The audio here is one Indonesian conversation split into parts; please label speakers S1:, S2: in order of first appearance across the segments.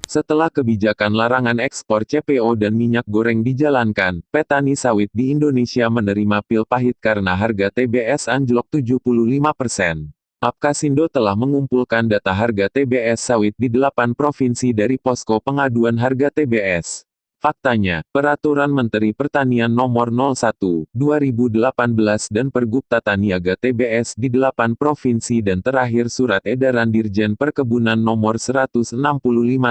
S1: Setelah kebijakan larangan ekspor CPO dan minyak goreng dijalankan, petani sawit di Indonesia menerima pil pahit karena harga TBS anjlok 75%. Apkasindo telah mengumpulkan data harga TBS sawit di 8 provinsi dari Posko Pengaduan Harga TBS. Faktanya, Peraturan Menteri Pertanian Nomor 01/2018 dan Pergub Tata Niaga TBS di 8 provinsi dan terakhir Surat Edaran Dirjen Perkebunan Nomor 165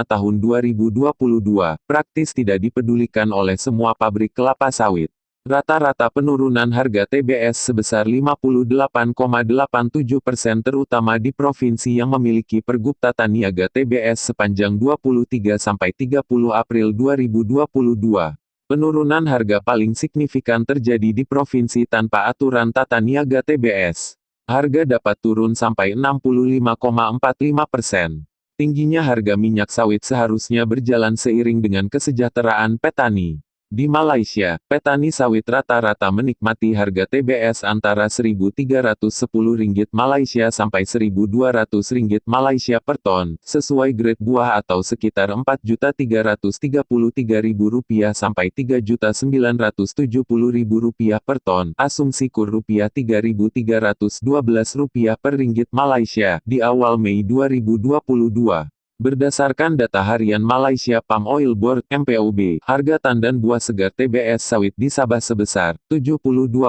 S1: Tahun 2022, praktis tidak dipedulikan oleh semua pabrik kelapa sawit. Rata-rata penurunan harga TBS sebesar 58,87% terutama di provinsi yang memiliki Pergub Tata Niaga TBS sepanjang 23–30 April 2022. Penurunan harga paling signifikan terjadi di provinsi tanpa aturan Tata Niaga TBS. Harga dapat turun sampai 65,45%. Tingginya harga minyak sawit seharusnya berjalan seiring dengan kesejahteraan petani. Di Malaysia, petani sawit rata-rata menikmati harga TBS antara Rp1.310 Malaysia sampai Rp1.200 Malaysia per ton, sesuai grade buah atau sekitar Rp4.333.000 sampai Rp3.970.000 per ton, asumsi kur Rp3.312 per ringgit Malaysia, di awal Mei 2022. Berdasarkan data harian Malaysia Palm Oil Board (MPOB), harga tandan buah segar TBS sawit di Sabah sebesar 72,31%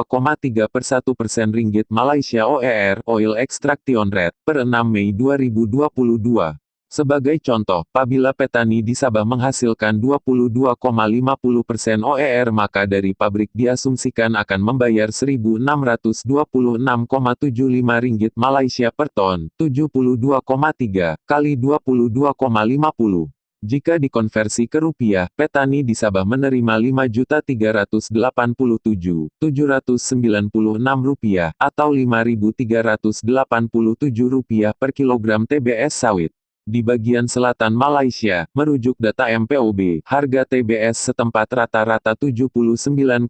S1: ringgit Malaysia OER (Oil Extraction Rate) per 6 Mei 2022. Sebagai contoh, apabila petani di Sabah menghasilkan 22,50% OER maka dari pabrik diasumsikan akan membayar Rp1.626,75 Malaysia per ton, 72,3 kali 22,50. Jika dikonversi ke rupiah, petani di Sabah menerima Rp5.387.796 atau Rp5.387 per kilogram TBS sawit. Di bagian selatan Malaysia, merujuk data MPOB, harga TBS setempat rata-rata 79,85%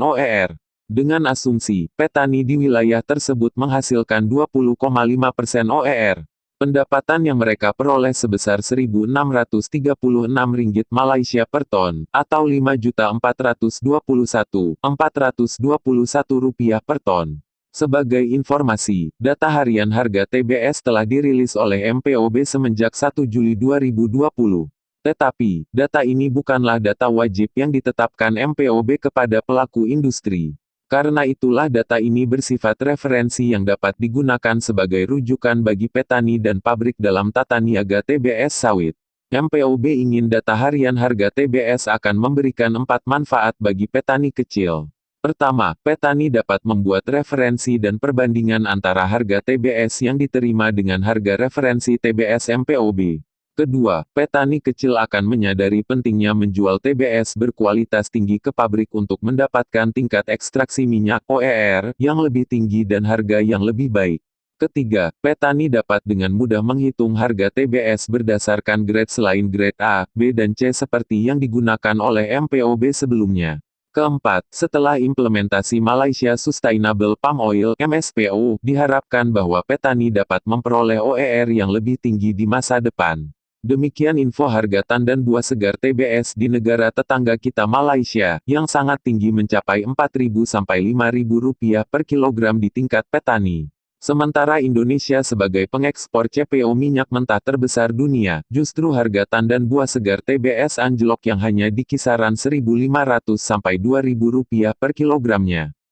S1: OER. Dengan asumsi, petani di wilayah tersebut menghasilkan 20,5% OER. Pendapatan yang mereka peroleh sebesar Rp1.636 Malaysia per ton, atau Rp5.421.421 per ton. Sebagai informasi, data harian harga TBS telah dirilis oleh MPOB semenjak 1 Juli 2020. Tetapi, data ini bukanlah data wajib yang ditetapkan MPOB kepada pelaku industri. Karena itulah data ini bersifat referensi yang dapat digunakan sebagai rujukan bagi petani dan pabrik dalam tata niaga TBS sawit. MPOB ingin data harian harga TBS akan memberikan 4 manfaat bagi petani kecil. Pertama, petani dapat membuat referensi dan perbandingan antara harga TBS yang diterima dengan harga referensi TBS MPOB. Kedua, petani kecil akan menyadari pentingnya menjual TBS berkualitas tinggi ke pabrik untuk mendapatkan tingkat ekstraksi minyak OER yang lebih tinggi dan harga yang lebih baik. Ketiga, petani dapat dengan mudah menghitung harga TBS berdasarkan grade selain grade A, B dan C seperti yang digunakan oleh MPOB sebelumnya. Keempat, setelah implementasi Malaysia Sustainable Palm Oil (MSPO), diharapkan bahwa petani dapat memperoleh OER yang lebih tinggi di masa depan. Demikian info harga tandan buah segar TBS di negara tetangga kita Malaysia, yang sangat tinggi mencapai Rp4.000 sampai Rp5.000 per kilogram di tingkat petani. Sementara Indonesia sebagai pengekspor CPO minyak mentah terbesar dunia, justru harga tandan buah segar TBS anjlok yang hanya di kisaran Rp1.500 sampai Rp2.000 per kilogramnya.